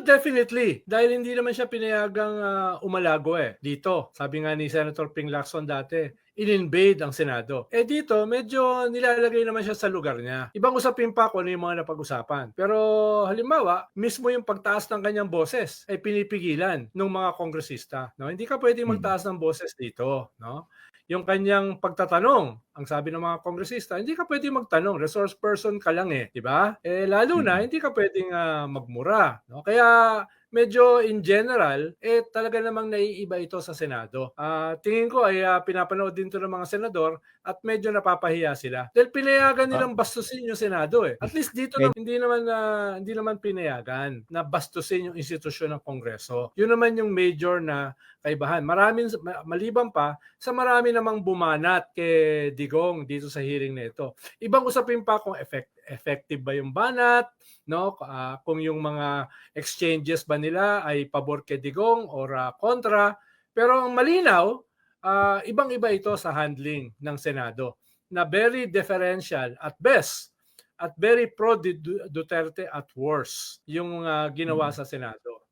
definitely. Dahil hindi naman siya pinayagang umalago dito. Sabi nga ni Senator Ping Lacson dati, in-invade ang Senado. Dito, medyo nilalagay naman siya sa lugar niya. Ibang usapin pa kung ano yung mga napag-usapan. Pero halimbawa, mismo yung pagtaas ng kanyang boses ay pinipigilan ng mga kongresista. No? Hindi ka pwedeng Mm. magtaas ng boses dito. No? Yung kanyang pagtatanong, ang sabi ng mga kongresista, hindi ka pwedeng magtanong, resource person ka lang di ba? Lalo na Mm. hindi ka pwedeng magmura, no? Kaya medyo in general, talaga namang naiiba ito sa Senado. Tingin ko ay pinapanood din to ng mga senador at medyo napapahiya sila. Dahil pinayagan Ah, nilang bastusin yung Senado At least dito med hindi naman pinayagan na bastusin yung institusyon ng Kongreso. Yun naman yung major na kaibahan. Maliban pa sa marami namang bumanat kay Digong dito sa hearing na ito. Ibang usapin pa kung effective ba yung banat, no? Kung yung mga exchanges ba nila ay pabor kay Digong or kontra. Pero ang malinaw, ibang-iba ito sa handling ng Senado na very deferential at best at very pro Duterte at worst yung ginawa mm. sa Senado.